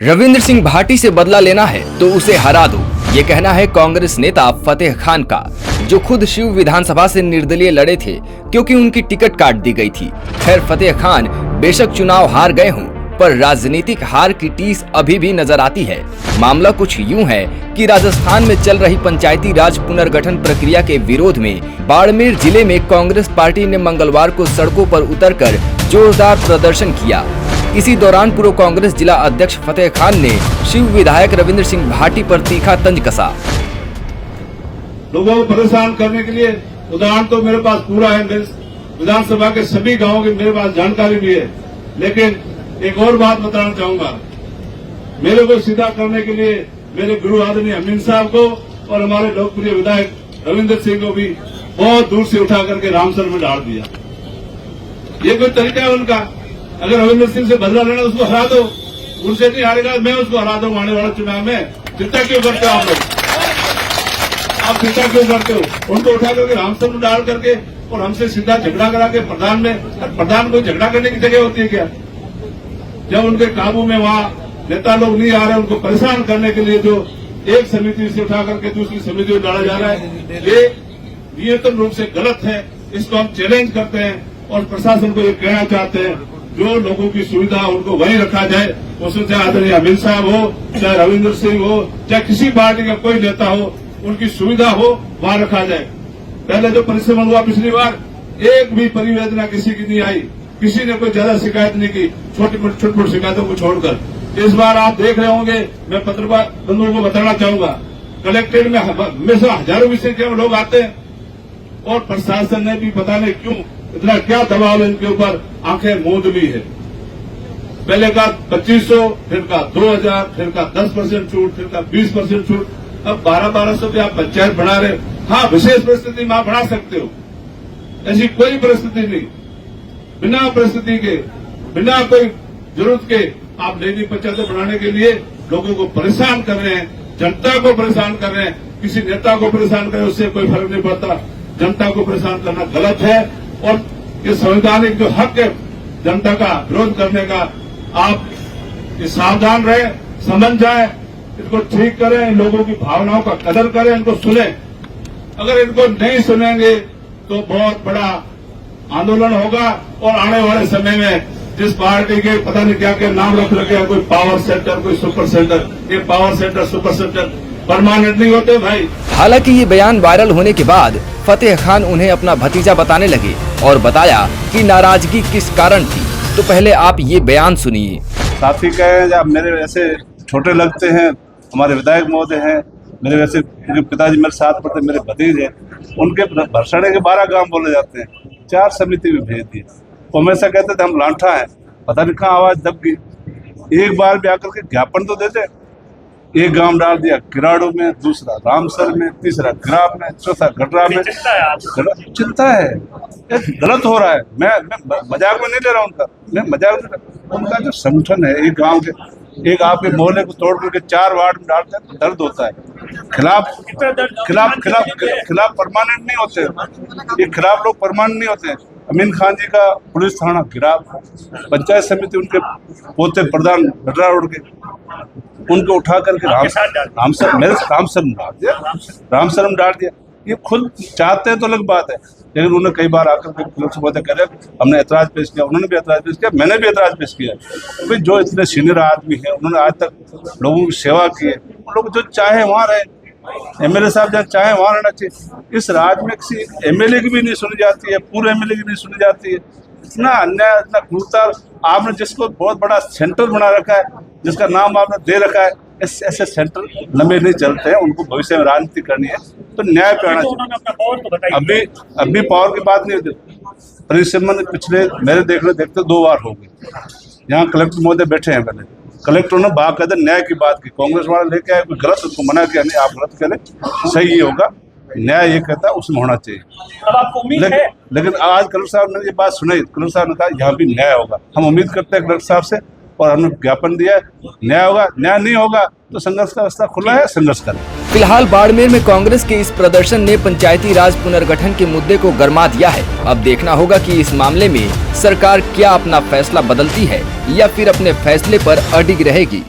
रविंद्र सिंह भाटी से बदला लेना है तो उसे हरा दो, ये कहना है कांग्रेस नेता फतेह खान का, जो खुद शिव विधानसभा से निर्दलीय लड़े थे क्योंकि उनकी टिकट काट दी गई थी। खैर, फतेह खान बेशक चुनाव हार गए हों, पर राजनीतिक हार की टीस अभी भी नजर आती है। मामला कुछ यूं है कि राजस्थान में चल रही पंचायती राज पुनर्गठन प्रक्रिया के विरोध में बाड़मेर जिले में कांग्रेस पार्टी ने मंगलवार को सड़कों पर उतरकर जोरदार प्रदर्शन किया। इसी दौरान पूर्व कांग्रेस जिला अध्यक्ष फतेह खान ने शिव विधायक रविंद्र सिंह भाटी पर तीखा तंज कसा। लोगों को परेशान करने के लिए उदाहरण तो मेरे पास पूरा है, मेरे विधानसभा के सभी गांवों की मेरे पास जानकारी भी है। लेकिन एक और बात बताना चाहूंगा, मेरे को सीधा करने के लिए मेरे गुरु आदरणीय अमीन साहब को और हमारे लोकप्रिय विधायक रविंद्र सिंह को भी बहुत दूर से उठा करके रामसर में डाल दिया। ये कोई तरीका है उनका? अगर रविंद्र सिंह से बदला लेना उसको हरा दो, उनसे नहीं हारेगा मैं उसको हरा दूंगा आने वाले चुनाव में। चिंता क्यों करते हो आप लोग? आप चिंता क्यों करते हो? उनको उठा करके रामसर में डाल करके और हमसे सीधा झगड़ा करा के प्रधान में, प्रधान को झगड़ा करने की जगह होती है क्या? जब उनके काबू में वहां नेता लोग नहीं आ रहे, उनको परेशान करने के लिए जो एक समिति से उठा करके दूसरी समिति में डाला जा रहा है, ये नियतन रूप से गलत है। इसको हम चैलेंज करते हैं और प्रशासन को ये कहना चाहते हैं, जो लोगों की सुविधा उनको वहीं रखा जाए। उसमें चाहे आदरणीय अमीन साहब हो, चाहे रविंद्र सिंह हो, चाहे किसी पार्टी का कोई नेता हो, उनकी सुविधा हो वहां रखा जाए। पहले जो परिश्रम हुआ पिछली बार, एक भी परिवेदना किसी की नहीं आई, किसी ने कोई ज्यादा शिकायत नहीं की, छोटी मोटी शिकायतों को छोड़कर। इस बार आप देख रहे होंगे, मैं पत्रकार बंधुओं को बताना चाहूंगा, कलेक्ट्रेट में हमेशा हजारों विषय के लोग आते हैं और प्रशासन ने भी पता नहीं क्यों इतना क्या दबाव इनके ऊपर आंखें मूंद ली है। पहले का 2500, फिर का 2000, फिर का 10% छूट, फिर का 20% छूट, अब 1200 पे आप पंचायत बना रहे। हाँ, विशेष परिस्थिति में आप बना सकते हो, ऐसी कोई परिस्थिति नहीं। बिना परिस्थिति के, बिना कोई जरूरत के आप नई पंचायतें बनाने के लिए लोगों को परेशान कर रहे हैं, जनता को परेशान कर रहे हैं। किसी नेता को परेशान करें उससे कोई फर्क नहीं पड़ता, जनता को परेशान करना गलत है। और ये संवैधानिक जो हक है जनता का विरोध करने का, आप सावधान रहे, समझ जाए, इनको ठीक करें, लोगों की भावनाओं का कदर करें, इनको सुने। अगर इनको नहीं सुनेंगे तो बहुत बड़ा आंदोलन होगा और आने वाले समय में जिस पार्टी के पता नहीं क्या क्या नाम रख रखे हैं, कोई पावर सेंटर, कोई सुपर सेंटर, ये power centre, super centre permanent नहीं होते भाई। हालांकि ये बयान वायरल होने के बाद फतेह खान उन्हें अपना भतीजा बताने लगे और बताया कि नाराजगी किस कारण थी। तो पहले आप ये बयान सुनिए। साथी कहे जब मेरे वैसे छोटे लगते हैं, हमारे विधायक महोदय हैं, मेरे वैसे पिताजी मेरे साथ पढ़ते, मेरे भतीजे, उनके भर्षणे के 12 गांव बोले जाते हैं, 4 समिति में भेज दिए। वो हमेशा कहते थे हम लांठा हैं, पता नहीं कहाँ आवाज दब गई। एक बार भी आकर के ज्ञापन तो देते। एक गांव डाल दिया किराड़ू में, दूसरा रामसर में, तीसरा ग्राम में, चौथा गडरा में। चिंता है, गलत हो रहा है। मैं मजाक में नहीं ले रहा उनका, मैं मजाक नहीं ले रहा। उनका जो संगठन है, एक गांव के, एक आपके मोहल्ले को तोड़ करके 4 वार्ड में डालते हैं, दर्द होता है। खिलाफ परमानेंट नहीं होते, ये खिलाफ लोग परमानेंट नहीं होते। अमीन खान जी का पुलिस थाना गिराव, पंचायत समिति उनके पोते प्रधान गडरा रोड के, उनको उठा करके रामसर में डाल दिया। ये खुद चाहते हैं तो अलग बात है, लेकिन उन्होंने कई बार आकर के पुलिस महोदय कह रहे, हमने ऐतराज पेश किया, उन्होंने भी ऐतराज पेश किया, मैंने भी ऐतराज पेश किया। भाई जो इतने सीनियर आदमी हैं, उन्होंने आज तक लोगों की सेवा की है, उन लोग जो चाहे वहाँ रहे। एमएलए साहब जहाँ चाहे वहाँ रहना चाहिए। इस राज्य में किसी एमएलए की भी नहीं सुनी जाती है, पूरे एमएलए की नहीं सुनी जाती है। इतना अन्याय, इतना क्रूरता। आपने जिसको बहुत बड़ा सेंटर बना रखा है, जिसका नाम आपने दे रखा है, ऐसे सेंटर लंबे नहीं चलते हैं। उनको भविष्य में राजनीति करनी है तो न्याय पे आना चाहिए। अभी पावर की बात नहीं होती। परिसम्मन पिछले मेरे देखते 2 बार हो गए। यहाँ कलेक्टर महोदय बैठे हैं, पहले कलेक्टर ने बाकायदा न्याय की बात की। कांग्रेस वाला लेके आए, कोई गलत उसको मना किया, नहीं आप गलत करें, सही ये होगा, न्याय ये कहता है उसमें होना चाहिए। अब आपको उम्मीद है? लेकिन आज कलेक्टर साहब ने ये बात सुनाई, कलेक्टर साहब ने कहा यहाँ भी न्याय होगा। हम उम्मीद करते हैं कलेक्टर साहब से और हमने ज्ञापन दिया, न्याय होगा। न्याय नहीं होगा तो संघर्ष का रास्ता खुला है, संघर्ष करें। फिलहाल बाड़मेर में कांग्रेस के इस प्रदर्शन ने पंचायती राज पुनर्गठन के मुद्दे को गरमा दिया है। अब देखना होगा कि इस मामले में सरकार क्या अपना फैसला बदलती है या फिर अपने फैसले पर अडिग रहेगी।